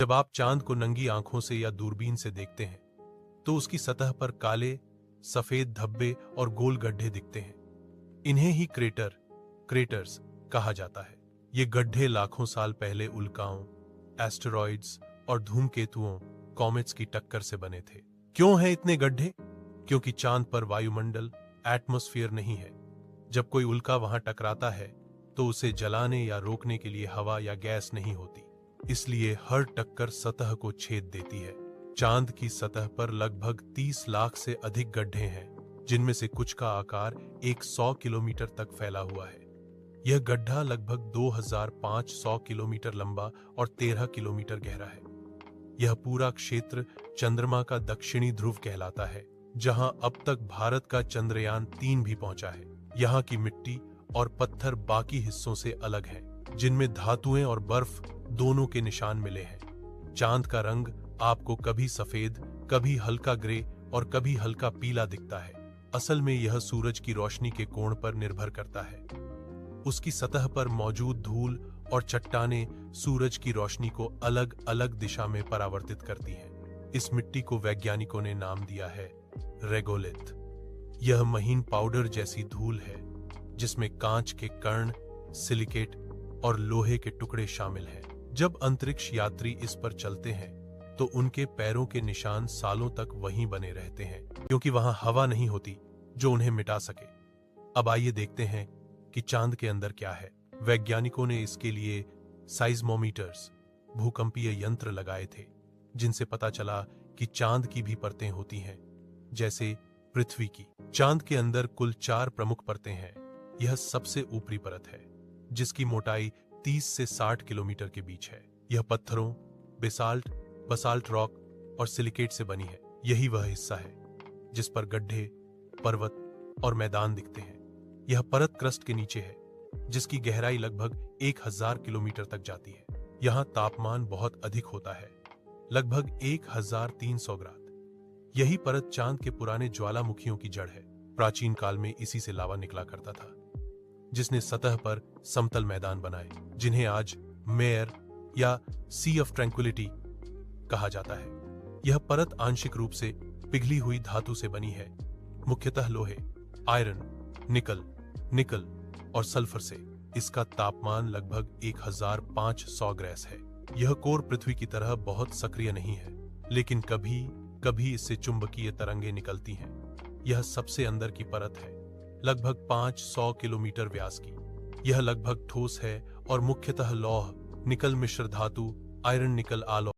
जब आप चांद को नंगी आंखों से या दूरबीन से देखते हैं तो उसकी सतह पर काले, सफेद धब्बे और गोल गड्ढे दिखते हैं। इन्हें ही क्रेटर्स कहा जाता है। ये गड्ढे लाखों साल पहले उल्काओं, एस्टेरॉइड्स और धूमकेतुओं, कॉमेट्स की टक्कर से बने थे। क्यों हैं इतने गड्ढे? क्योंकि चांद पर वायुमंडल, एटमॉस्फेयर नहीं है। जब कोई उल्का वहां टकराता है तो उसे जलाने या रोकने के लिए हवा या गैस नहीं होती, इसलिए हर टक्कर सतह को छेद देती है। चांद की सतह पर लगभग 30 लाख से अधिक गड्ढे हैं, जिनमें से कुछ का आकार 100 किलोमीटर तक फैला हुआ है। यह गड्ढा लगभग 2500 किलोमीटर लंबा और 13 किलोमीटर गहरा है। यह पूरा क्षेत्र चंद्रमा का दक्षिणी ध्रुव कहलाता है, जहां अब तक भारत का चंद्रयान 3 भी पहुंचा है। यहाँ की मिट्टी और पत्थर बाकी हिस्सों से अलग हैं, जिनमें धातुएं और बर्फ दोनों के निशान मिले हैं। चांद का रंग आपको कभी सफेद, कभी हल्का ग्रे और कभी हल्का पीला दिखता है। असल में यह सूरज की रोशनी के कोण पर निर्भर करता है। उसकी सतह पर मौजूद धूल और चट्टानें सूरज की रोशनी को अलग अलग दिशा में परावर्तित करती हैं। इस मिट्टी को वैज्ञानिकों ने नाम दिया है रेगोलिथ। यह महीन पाउडर जैसी धूल है, जिसमें कांच के कण, सिलिकेट और लोहे के टुकड़े शामिल हैं। जब अंतरिक्ष यात्री इस पर चलते हैं तो उनके पैरों के निशान सालों तक वहीं बने रहते हैं, क्योंकि वहां हवा नहीं होती जो उन्हें मिटा सके। अब आइए देखते हैं कि चांद के अंदर क्या है। वैज्ञानिकों ने इसके लिए साइज्मोमीटर्स, भूकंपीय यंत्र लगाए थे, जिनसे पता चला कि चांद की भी परतें होती हैं, जैसे पृथ्वी की। चांद के अंदर कुल 4 प्रमुख परतें हैं। यह सबसे ऊपरी परत है, जिसकी मोटाई 30 से 60 किलोमीटर के बीच है। यह पत्थरों, बसाल्ट रॉक और सिलिकेट से बनी है। यही वह हिस्सा है जिस पर गड्ढे, पर्वत और मैदान दिखते हैं। यह परत क्रस्ट के नीचे है, जिसकी गहराई लगभग 1000 किलोमीटर तक जाती है। यहाँ तापमान बहुत अधिक होता है, लगभग 1300 ग्राद। यही परत चांद के पुराने ज्वालामुखियों की जड़ है। प्राचीन काल में इसी से लावा निकला करता था, जिसने सतह पर समतल मैदान बनाए, जिन्हें आज मेयर या सी ऑफ ट्रैंक्विलिटी कहा जाता है। यह परत आंशिक रूप से पिघली हुई धातु से बनी है, मुख्यतः लोहे, आयरन, निकल और सल्फर से। इसका तापमान लगभग 1500 ग्रेस है। यह कोर पृथ्वी की तरह बहुत सक्रिय नहीं है, लेकिन कभी कभी इससे चुंबकीय तरंगें निकलती हैं। यह सबसे अंदर की परत है, लगभग 500 किलोमीटर व्यास की। यह लगभग ठोस है और मुख्यतः लौह, निकल मिश्र धातु, आयरन निकल आलॉय